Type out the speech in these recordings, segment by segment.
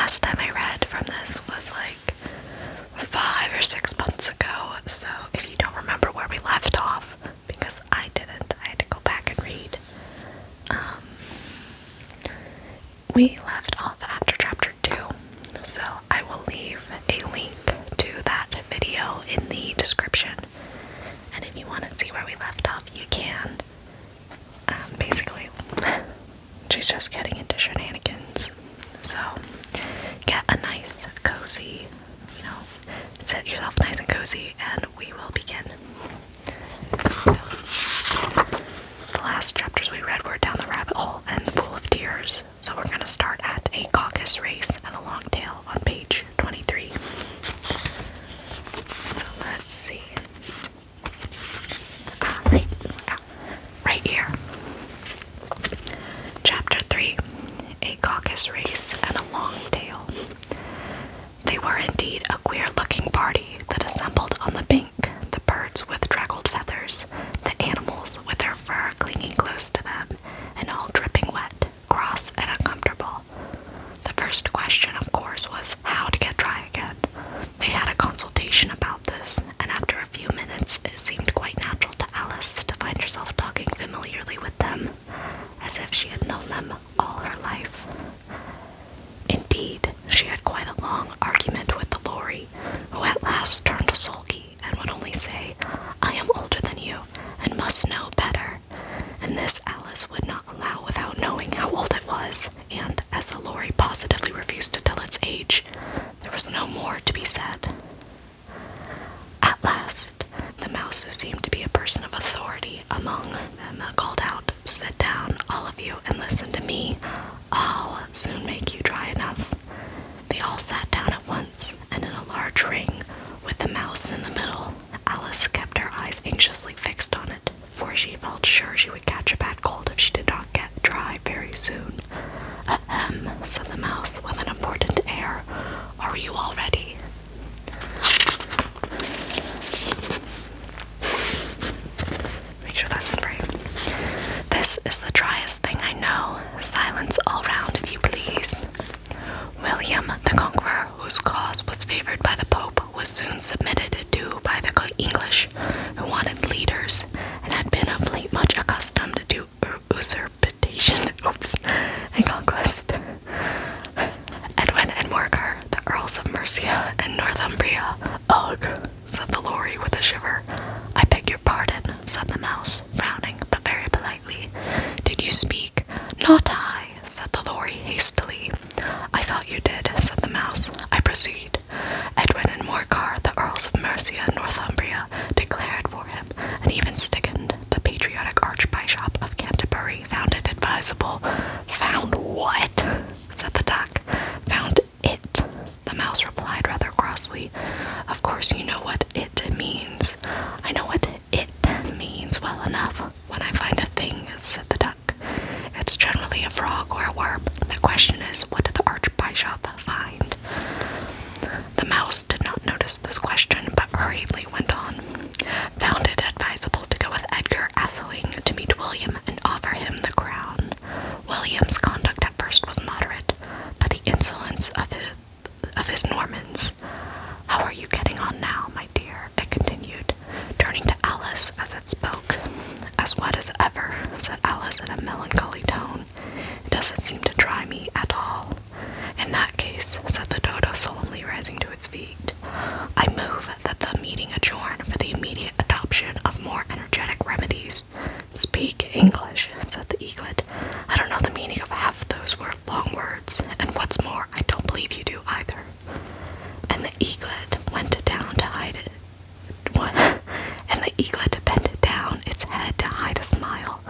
last time I read from this was like 5 or 6 months ago, so if you don't remember where we left off, because I didn't, I had to go back and read. We left off after chapter 2, so I will leave a link to that video in the description, and if you want to see where we left off, you can. Basically, she's just getting into shenanigans, so get a nice, cozy, set yourself nice and cozy, and we will begin. So, the last chapters we read were Down the Rabbit Hole and The Pool of Tears, so we're going to start at A Caucus Race and a Long Tail on page 23. So let's see. Right here. Chapter 3, A Caucus Race and a Long Tail. They were indeed a queer-looking party that assembled on the bank, the birds with draggled feathers, the animals with their fur clinging close to them, and all dripping wet, cross, and uncomfortable. The first question, of course, was how to get dry again. They had a consultation about this, and after a few minutes it seemed quite natural to Alice to find herself talking familiarly with them, as if she had known them all her life. Indeed, she had quite a long argument with the Lorry, who at last turned sulky and would only say, "I am older than you, and must know better," and this Alice would not allow without knowing how old it was, and as the Lorry positively refused to tell its age, there was no more to be said. At last, the mouse, who seemed to be a person of authority among them, called out, "Sit down, all of you, and listen to me. I'll soon make you dry enough." They all sat down at once, and in a large ring, with the mouse in the middle. Alice kept her eyes anxiously fixed on it, for she felt sure she would catch a bad cold if she did not get dry very soon. "Ahem," said the mouse with an important air. "Are you all ready?" Make sure that's in frame. "This is the driest thing I know. Silence all round, if you please." William the Conqueror, whose cause was favored by the Pope, was soon submitted to by the English, who wanted leaders, and had been of late much accustomed to usurpation and conquest. Edwin and Morcar, the Earls of Mercia and Northumbria. "Ugh," said the Lorry with a shiver. "I beg your pardon," said the mouse, frowning, but very politely. "Did you speak?" "Not I," said the Lorry hastily. "I thought you did," said the mouse. "I proceed. Edwin and Morcar, the Earls of Mercia and Northumbria, declared for him, and even Stigand, the patriotic Archbishop of Canterbury, found it advisable." "Found what?" said the duck. "Found it," the mouse replied rather crossly. "Of course you know what it means." "I know what it means well enough. When I find a thing," said the duck, "it's generally a frog or a worm. The question is, what did the Archbishop find?" The mouse did not notice this question, but hurriedly went on. "Found it advisable to go with Edgar Atheling to meet William and offer him the crown. William's conduct at first was moderate, but the insolence of his Normans. How are you getting on now, my dear?" it continued, turning to Alice as it spoke. "As wet as ever," said Alice in a melancholy tone. "It doesn't seem to dry me at all." "In that case," said the dodo solemnly, rising to its feet, "I move that the meeting adjourn for the immediate adoption of more energetic remedies." "Speak English," said the eaglet. "I don't know the meaning of half those long words, and what's more, I don't believe you do either." And the eaglet went down to hide it. And the eaglet bent down its head to hide a smile.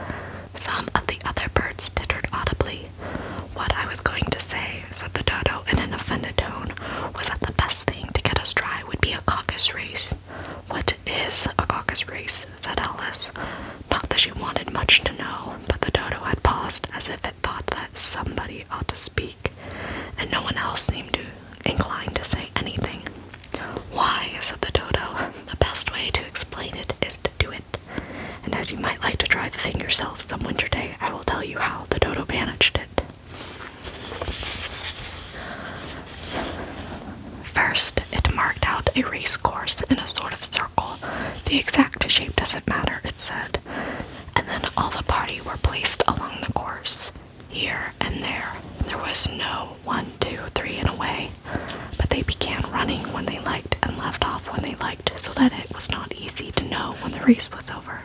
Some of the other birds tittered audibly. "What I was going to say," said the dodo in an offended tone, "was that the best thing to get us dry would be a caucus race." "What is a caucus race?" said Alice. Not that she wanted much to know, but the dodo had paused as if it thought that somebody ought to speak, and no one else seemed inclined to say anything. "Why," said the dodo, "the best way to explain it is to do it. And as you might like to try the thing yourself some winter day, I will tell you how the dodo managed it." a race course in a sort of circle. The exact shape doesn't matter, it said. And then all the party were placed along the course, here and there. There was no 1, 2, 3 and away, but they began running when they liked and left off when they liked, so that it was not easy to know when the race was over.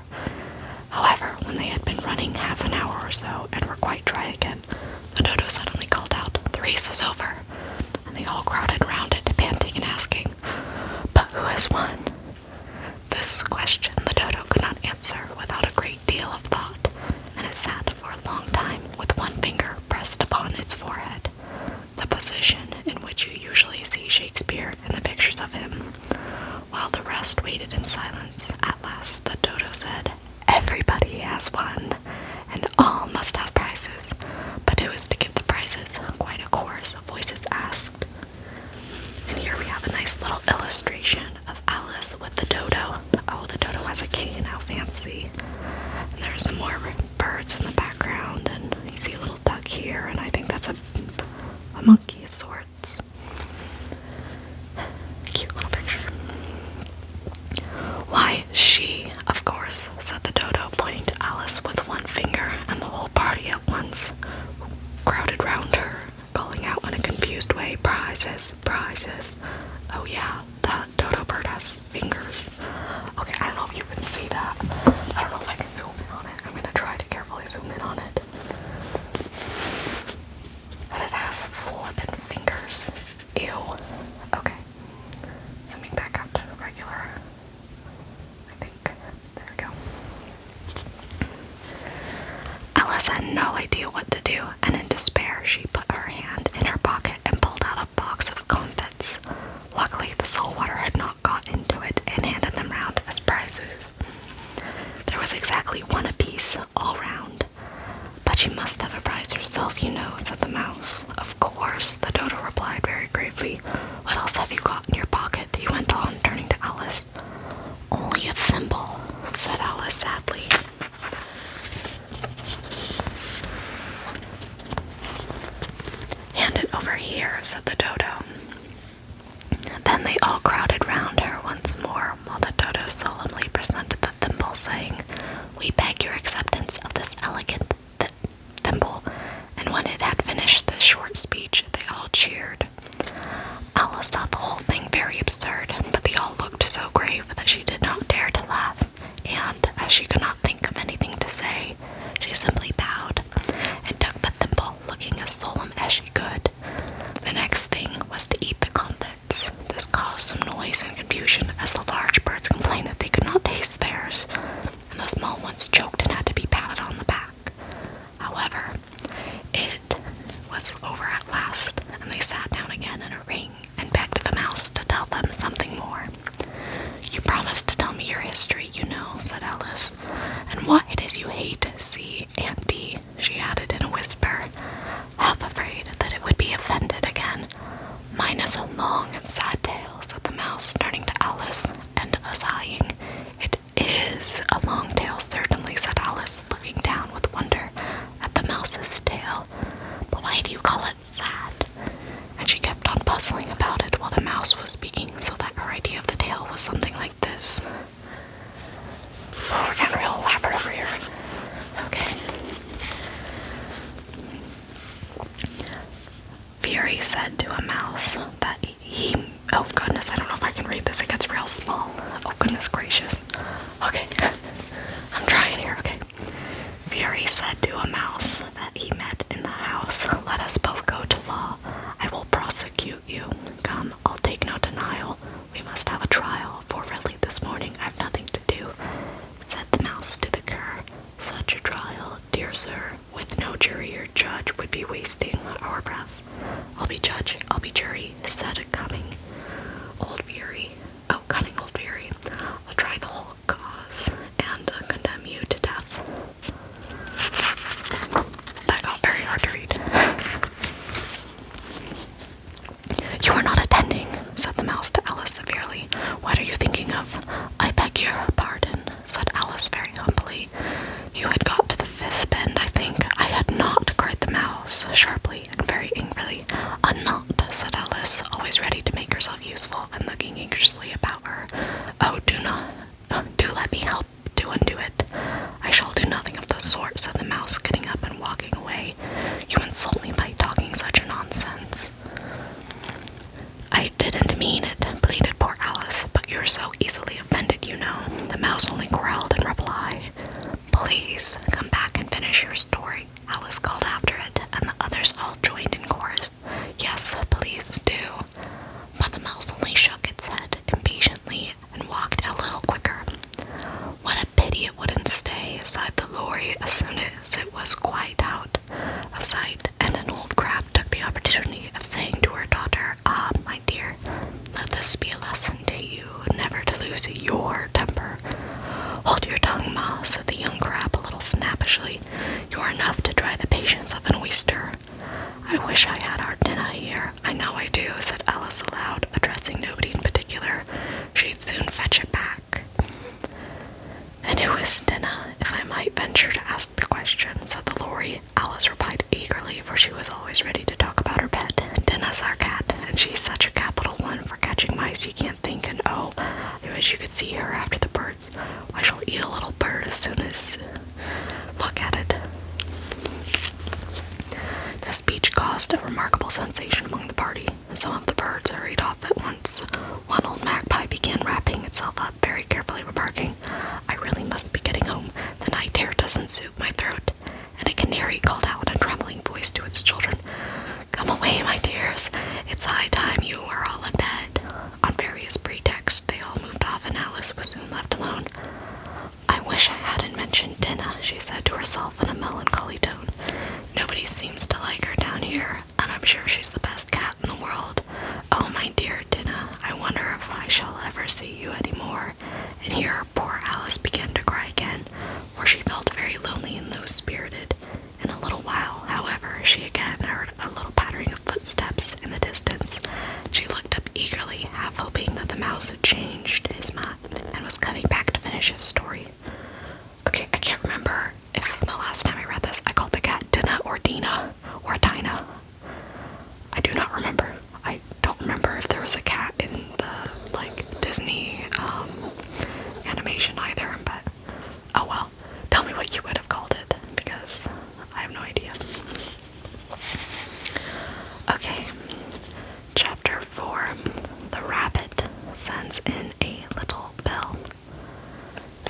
However, when they had been running half an hour or so and were quite dry again, the dodo suddenly called out, "The race is over," and they all crowded round it, panting and asking, "But who has won?" This question the dodo could not answer without a great deal of thought, and it sat for a long time with one finger pressed upon its forehead, the position in which you usually see Shakespeare in the pictures of him. While the rest waited in silence, at last the dodo said, "Everybody has won, and all must have prizes. But who is to give the prizes?" Quite a chorus of voices asked. And here we have a nice little illustration of Alice with the dodo. Oh, the dodo has a cane, how fancy. And there's some more birds in the background, and you see a little duck here, and I think that's a monkey of sorts. Cute little picture. "Why, she, of course," said the dodo, pointing to Alice with one finger, and the whole party at once crowded round her, calling out in a confused way, "Prizes, prizes." Oh yeah, the dodo bird has fingers. Okay, I don't know if you can see that. I don't know if I can zoom in on it. I'm gonna try to carefully zoom in on it. And it has flippin' fingers. Ew. Okay. Zooming back up to regular. I think. There we go. Alice had no idea what to do, and in despair she put her hand in her pocket and pulled out a box of comfits. Luckily, the salt water had not got into it, and handed them round as prizes. There was exactly one apiece, all round. "But you must have a prize yourself, you know," said the mouse. "Of course," the dodo replied very gravely. "What else have you got in your pocket?" he went on, turning to Alice. "Only a thimble," said Alice sadly. "Hand it over here," said the dodo. Then they all crowded round her once more, while the dodo solemnly presented the thimble, saying, "We beg your acceptance of this elegant thimble." And when it had finished this short speech, they all cheered. Alice thought the whole thing very absurd, but they all looked so grave that she did not dare to laugh, and, as she could not think of anything to say, she simply bowed, and took the thimble, looking as solemn as she could. The next thing was to eat the comfits. This caused some noise and confusion, as the large birds complained that they could not taste theirs, and the small ones choked and had to be patted on the back. However, it was over at last, and they sat down again in a ring and begged the mouse to tell them something more. "You promised to tell me your history, you know," said Alice, "and why it is you hate C and D," she added in a whisper, half afraid that it would be offended again. "Mine is a long and sad tale," said the mouse, turning to Alice and sighing. "It is a long tale, certainly," said Alice, looking down with wonder at the mouse's tail. "But why do you call it sad?" And she kept on puzzling about it while the mouse was speaking, so that her idea of the tale was something like this. Oh, we're getting real elaborate over here. Okay. Fury said to a mouse that oh goodness, I don't know if I can read this, it gets real small. Oh goodness gracious. Okay, I'm trying here, okay. Fury said to a mouse that he met in the house, "Let us both go to law. I will prosecute you. Come, I'll take no denial. We must have a trial, for really this morning I've nothing to do." Said the mouse to the cur, "Such a trial, dear sir, with no jury or judge, would be wasting our breath. I'll be judge, I'll be jury," said cunning old Fury. Oh, cunning old Fury. "I'll try the whole cause and condemn you to death." That got very hard to read. "You are not attending," said the mouse to Alice severely. "What are you thinking of?" "I beg your pardon," said Alice very humbly. "You had got to the fifth bend, I think." "I had not," cried the mouse, sharply and very angrily. "A knot," said Alice, always ready to make wish I had our dinner here. I know I do, said Alice aloud, addressing nobody in particular. She'd soon fetch it back. And who is Dinah, if I might venture to ask the question, said the Lorry. Alice replied eagerly, for she was always ready to talk about her pet. Dinah's our cat, and she's such a capital one for catching mice you can't think, and oh, I wish you could see her after the birds. Why, she'll eat a little bird as soon as... look at it. The speech caused a remarkable sensation among the party, and some of the birds hurried off at once. One old magpie began wrapping itself up very carefully, remarking, I really must be getting home. The night air doesn't suit my throat. And a canary called out in a trembling voice to its children, Come away, my dears. It's high time you were all in bed. On various pretexts, they all moved off, and Alice was soon left alone. I wish I hadn't mentioned Dinah, she said to herself in a melancholy tone. Nobody seems to like her down here, and I'm sure she's the best cat in the world. Oh, my dear Dinah, I wonder if I shall ever see you any more. And here poor Alice began to cry again, for she felt very lonely and low-spirited. In a little while, however, she again heard a little pattering of footsteps in the distance. She looked up eagerly, half hoping that the mouse had changed his mind and was coming back to finish his story. Okay, I can't remember if the last time I read this I called the cat Dinah or Dina or Dinah. I do not remember. I don't remember if there was a cat in the Disney animation either, but oh well. Tell me what you would have called it, because I have no idea. Okay, chapter 4. The rabbit sends in a little bell.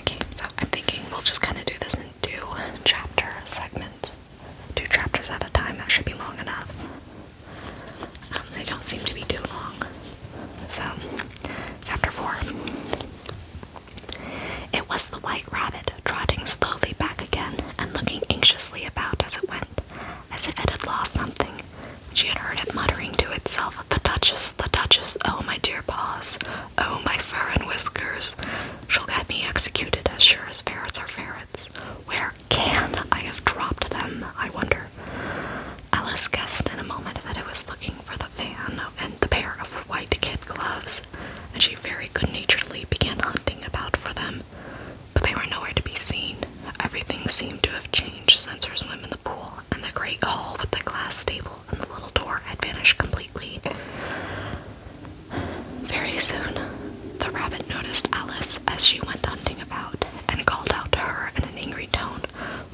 Okay, so I'm thinking we'll just kind of do this in 2 chapter segments. 2 chapters at a time, that should be long enough. They don't seem to be too long. So, chapter 4. It was the white rabbit, trotting slowly back again and looking anxiously about as it went, as if it had lost something. She had heard it muttering to itself, the Duchess, oh my dear paws, oh my fur and whiskers. She'll get me executed as sure as ferrets are ferrets. Where can I have dropped them, I wonder? Alice guessed in a moment that it was looking for the fan and the pair of white kid gloves, and she very good-naturedly began hunting about for them. But they were nowhere to be seen. Everything seemed to have changed since her swim in the pool, and the great hall with the glass stable and the little door had vanished completely. Very soon, the rabbit noticed Alice as she went hunting about, and called out to her in an angry tone,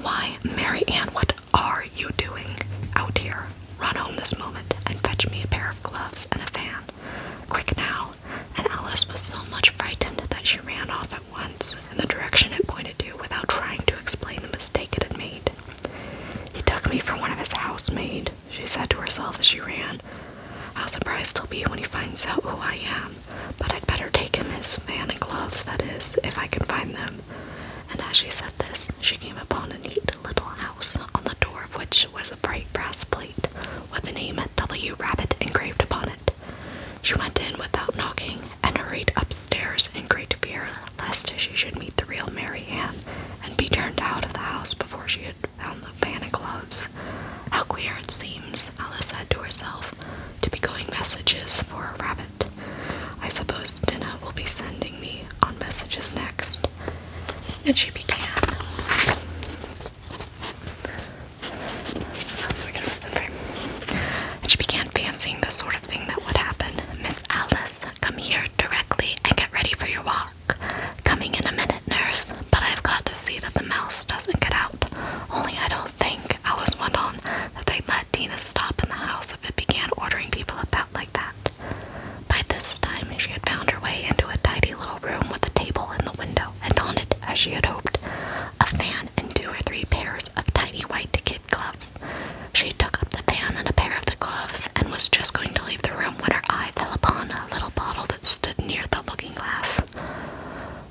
Why, Mary Ann, what are you doing out here? Run home this moment, and fetch me a pair of gloves and a fan. Quick now. And Alice was so much frightened that she ran off at once in the direction it pointed to without trying to explain the mistake it had made. He took me for one of his housemaid, she said to herself as she ran. How surprised he'll be when he finds out who I am, but I'd better take him his fan and gloves, that is, if I can find them. And as she said this, she came upon a neat little house, on the door of which was a bright brass plate, with the name W. Rabbit engraved upon it. She went in without knocking, and hurried upstairs in great fear, lest she should meet the real Mary Ann, and be turned out of the house before she had found the fan and gloves. How queer it seems, Alice said to herself, to be going messages for a rabbit. I suppose Dinah will be sending me on messages next. And she began. Fancying the sort of thing that would happen. Miss Alice, come here directly and get ready for your walk. Coming in a minute, nurse, but I've got to see that the mouse doesn't get out. Only I don't think, Alice went on, that they'd let Dina stop in the house if it began ordering people about like that. By this time, she had found her way into a tidy little room with a table in the window, and on it, as she had hoped, a fan and 2 or 3 pairs of tiny white kid gloves. She took up the fan and a pair of the gloves, and was just going to leave the room when her eye fell upon a little bottle that stood near the looking-glass.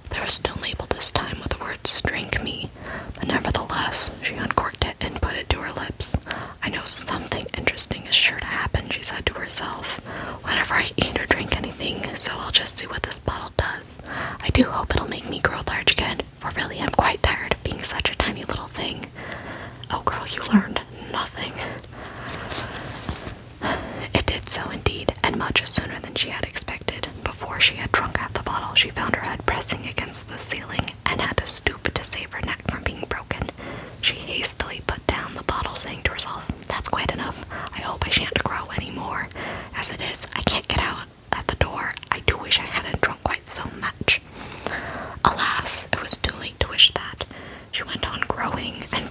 There was no label this time with the words, Drink Me, but nevertheless, she uncorked it and put it to her lips. I know something interesting is sure to happen, she said to herself, whenever I eat or drink anything, so I'll just see what this bottle does. I do hope it'll make me grow large again, for really I'm quite tired of being such a tiny little thing. Oh, girl, you learned nothing. than she had expected. Before she had drunk half the bottle, she found her head pressing against the ceiling and had to stoop to save her neck from being broken. She hastily put down the bottle, saying to herself, "That's quite enough. I hope I shan't grow any more. As it is, I can't get out at the door. I do wish I hadn't drunk quite so much." Alas, it was too late to wish that. She went on growing, and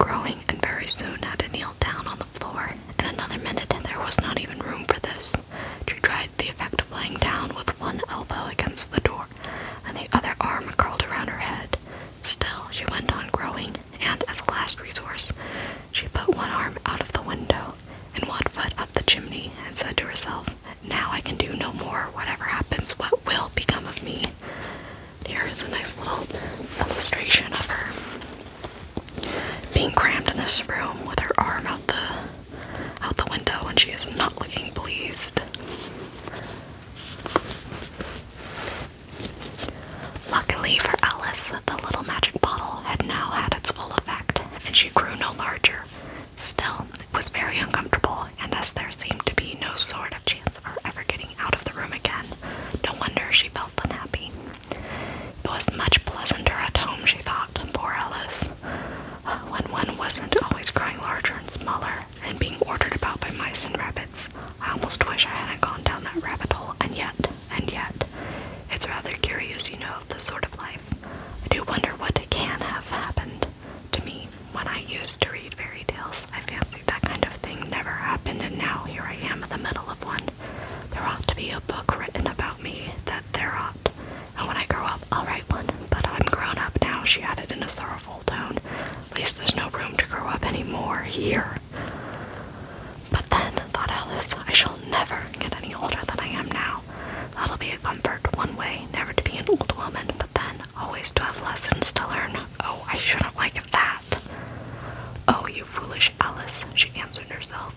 very soon had to kneel down on the floor. In another minute, there was not even room for this. She tried the effect of lying down with one elbow against the door, and the other arm curled around her head. Still, she went on growing, and as a last resource, she put one arm out of the window and one foot up the chimney, and said to herself, "Now I can do no more. Whatever happens, what will become of me?" Here is a nice little illustration of her being crammed in this room with her arm out the window, and she is not looking pleased. Luckily for Alice, the little magic bottle had now had its full effect, and she grew no larger. Still, it was very uncomfortable, and as there seemed to be no sort of chance of her ever getting out of the room again, no wonder she felt unhappy. It was much pleasanter at home, she thought. Poor Alice. When one wasn't always growing larger and smaller, and being ordered about by mice and rabbits. I almost wish I hadn't gone down that rabbit hole, and yet, it's rather curious, you know, this sort of life. I do wonder what can have happened to me when I used to read fairy tales. I fancied that kind of thing never happened, and now here I am in the middle of one. There ought to be a book written about me, that there ought. And when I grow up, I'll write one. But I'm grown up now, she added in a sorrowful tone. At least there's no room to grow up any more here. But then, thought Alice, I shall never get any older than I am now. That'll be a comfort one way, never to be an old woman, but then always to have lessons to learn. Oh, I shouldn't like that. Oh, you foolish Alice, she answered herself.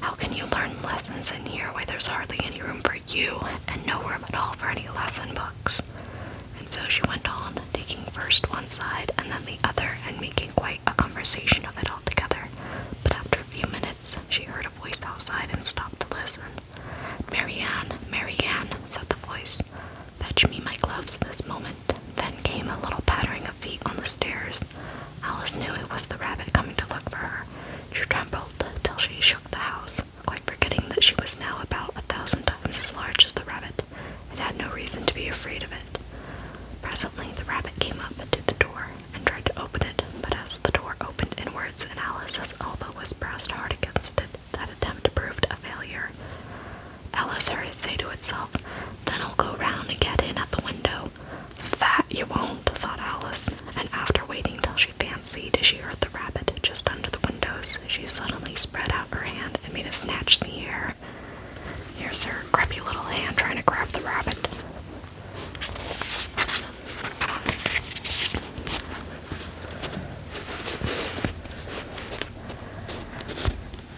How can you learn lessons in here? Why, there's hardly any room for you, and no room at all for any lesson books. And so she went on, taking first one side and then the other, and making quite a conversation of it altogether. But after a few minutes, she heard a voice outside and stopped to listen. Mary Ann, said the voice. Fetch me my gloves this moment. Then came a little pattering of feet on the stairs. Alice knew it was the rabbit coming to look for her. She trembled till she shook the house, quite forgetting that she was now about 1,000 times as large as the rabbit, and had no reason to be afraid of it. Presently the rabbit came up to the door and tried to open it, but as the door opened inwards and Alice's elbow was pressed hard against it, that attempt proved a failure. Alice heard it say to itself, "Then I'll go round and get in at the window." "That you won't," thought Alice, and after waiting till she fancied she heard the rabbit just under the windows, she suddenly spread out her hand and made a snatch in the air. Here's her grubby little hand trying to grab the rabbit.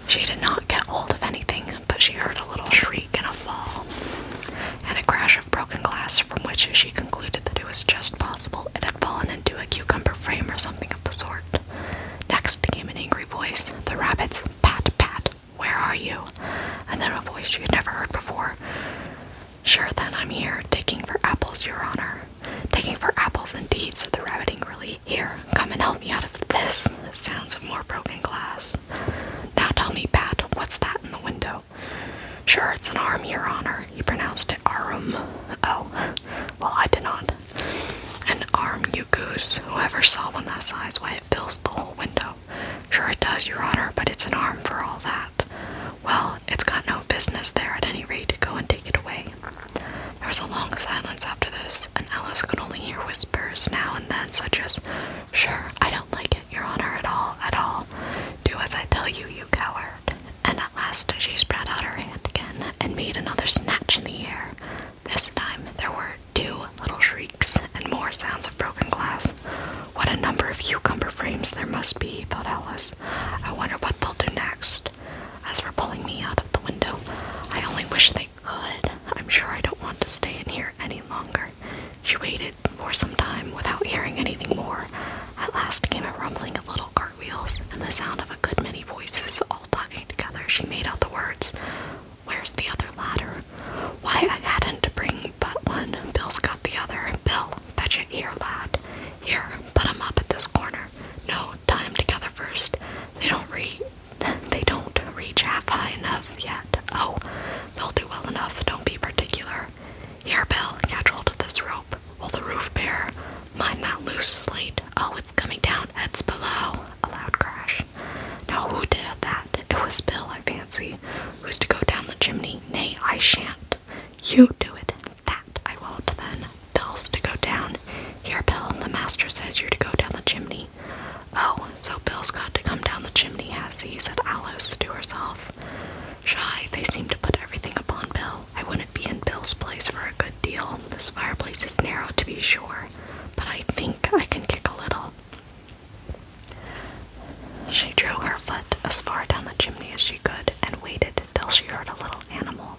She did not get hold of anything, but she heard a little shriek and a fall, and a crash of broken glass, from which she concluded that it was just possible it had fallen into a cucumber frame or something of the sort. Next came an angry voice, the rabbit's, "Pat, Pat, where are you?" And then a voice she had never heard before. "Sure then, I'm here, taking for apples, your honor." "Taking for apples, indeed," said the rabbit angrily. "Here, come and help me out of this." Sounds of more broken glass. "Now tell me, Pat, what's that in the window?" "Sure, it's an arm, your honor." He pronounced it arum. "Oh, well, I did not." "An arm, you goose. Whoever saw one that size? Why, it fills the whole window." "Sure it does, your honor, but it's an arm for all that." "Well, it's got no business there at any rate. Go and take it away." There was a long silence after this, and Alice could only hear whispers now and then, such as, "Sure, I don't like it, your honor, at all, at all. Do as I tell you, you coward." And at last she spread out her hand again and made another snatch in the air. This time there were 2 little shrieks and more sounds of broken glass. What a number of cucumber frames there must be, thought Alice. I wonder what they'll do next. As for pulling me out of the window, I only wish they could. I'm sure I don't want to stay in here any longer. She waited for some time without hearing anything more. At last came a rumbling of little cartwheels and the sound of a good many voices, all You do it. That I won't then. Bill's to go down. Here, Bill, the master says you're to go down the chimney. Oh, so Bill's got to come down the chimney, has he? Said Alice to herself. Shy, they seem to put everything upon Bill. I wouldn't be in Bill's place for a good deal. This fireplace is narrow, to be sure, but I think I can kick a little. She drew her foot as far down the chimney as she could and waited till she heard a little animal.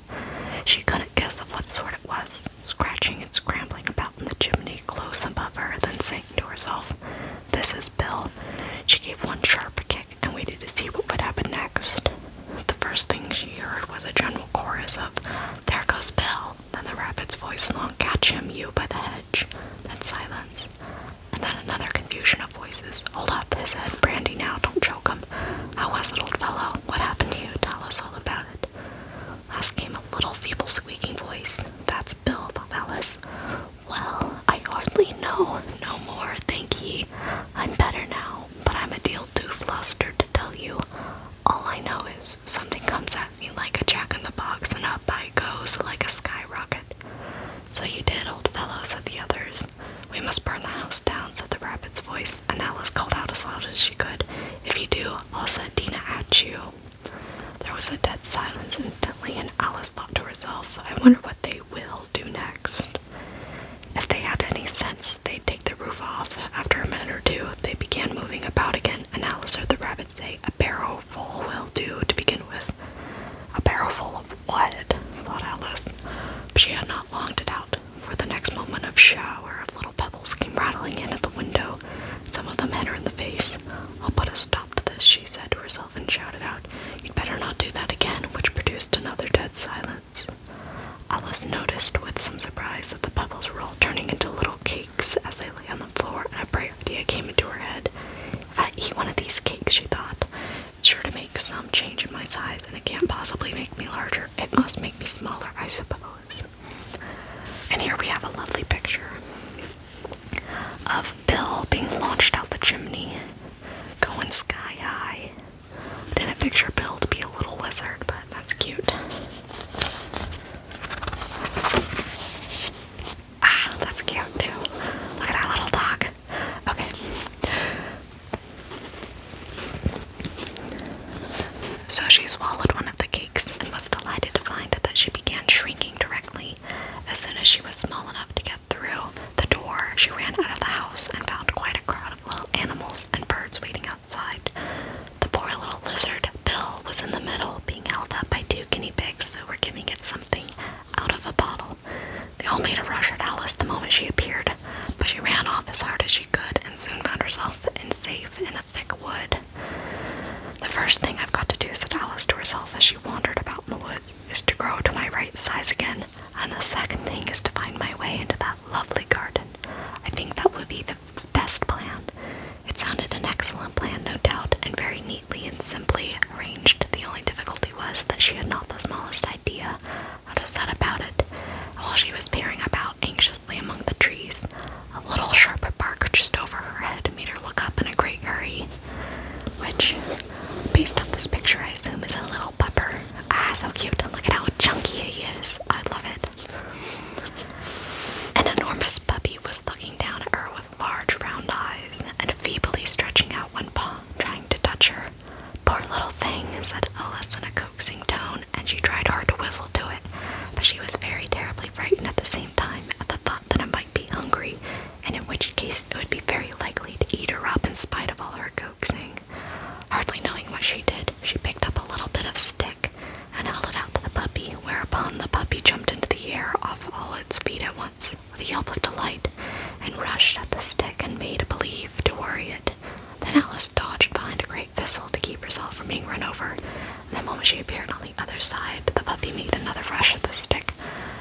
She couldn't guess of what sort it was, scratching and scrambling about in the chimney close above her, then saying to herself, "This is Bill." She gave one sharp kick and waited to see what would happen next. The first thing she heard was a general chorus of, "There goes Bill," then the rabbit's voice along, "Catch him, you by the hedge," then silence, and then another confusion of voices. "Hold up," he said, "Brandy now, don't choke him. How was it, old fellow? What happened to you? Tell us all about it." Last came a little feeble squeaking voice. "That's Bill," thought Alice. "Well, I hardly know. No more, thank ye. I'm better now, but I'm a deal too flustered to tell you. All I know is something comes at me like a jack-in-the-box, and up I goes like a skyrocket." "So you did, old fellow," said the others. "We must burn the house down," said the rabbit's voice, and Alice called out as loud as she could, "If you do, I'll set Dina at you." There was a dead silence instantly, and Alice thought to herself, "I wonder what they will do next." If they had any sense, they'd take the roof off. After a minute or two, they began moving about again, and Alice heard the rabbit say, "A barrowful will do to begin with." A barrowful of what? Thought Alice. But she had not long to doubt, for the next moment a shower of little pebbles came rattling in at the window. Some of them hit her in the face. "I'll put a stop to this," she said to herself, and shouted out, "You'd better not do that again," which produced another dead silence. Alice noticed with some surprise that the pebbles were all turning into little cakes as they lay on the floor, and a bright idea came into her head. "If I eat one of these cakes," she thought, "it's sure to make some change in my size, and it can't possibly make me larger. It must make me smaller, I suppose." And here we have a lovely picture of Bill being launched out the chimney, going sky high. Didn't picture Bill to be a little lizard, but that's cute. That's cute too. Look at that little dog. Okay. So she swallowed one of the cakes and was delighted to find that she began shrinking directly. As soon as she was small enough to get through the door, she ran out of the house and found quite a crowd of little animals and birds waiting outside. The poor little lizard, Bill, was in the middle, being held up by two guinea pigs who were giving it something out of a bottle. They all made a rush at Alice the moment she appeared, but she ran off as hard as she could and soon found herself safe in a thick wood. "The first thing I've got to do," said Alice to herself as she wandered about in the woods, "is to grow to my right size again, and the second thing is to find my way into that lovely garden. I think that would be the best plan." It sounded an excellent plan, no doubt, and very neatly and simply arranged. The only difficulty was that she had not the smallest idea how to set about it. And while she was peering about anxiously among the trees, a little sharp bark just over her head made her look up in a great hurry, which, based on this picture, I assume is a little pupper. So cute. Look at how chunky he is. I love it. An enormous puppy was looking down at her with large round eyes and feebly stretching out one paw, trying to touch her. "Poor little thing," said Alice in a coaxing tone, and she tried hard to whistle to it, but she was very terribly frightened at the same time at the thought that it might be hungry, and in which case it would be very likely to eat her up in spite of all her coaxing. Hardly knowing what she did, she picked up a little bit of stick and held it out to the puppy, whereupon the puppy jumped into the air off all its feet at once, with a yelp of delight, and rushed at the stick and made believe to worry it. Then Alice dodged behind a great thistle to keep herself from being run over, and the moment she appeared on the other side, the puppy made another rush at the stick,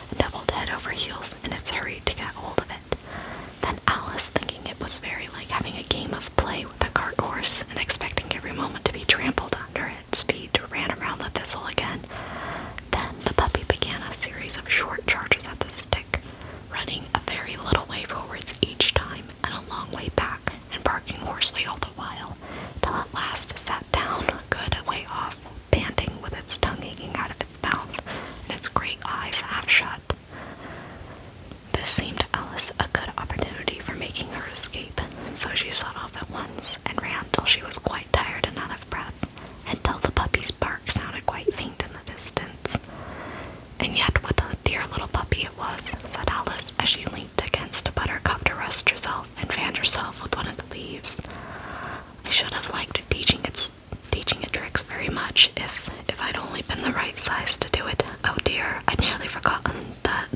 and doubled head over heels in its hurry to get hold of it. Then Alice, thinking it was very like having a game of play with a cart horse, and expecting every moment to be trampled under its feet, ran around the thistle again. Then the puppy began a series of short charges at the stick, running a very little way forwards each time, and a long way back, and barking hoarsely all the while, till at last it sat down a good way off, panting, with its tongue hanging out of its mouth, and its great eyes half shut. much if I'd only been the right size to do it. Oh dear, I'd nearly forgotten that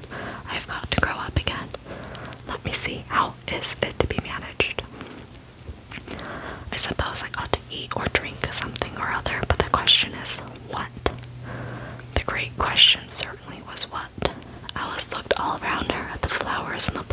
I've got to grow up again. Let me see, how is it to be managed? I suppose I ought to eat or drink something or other, but the question is, what? The great question certainly was what. Alice looked all around her at the flowers and the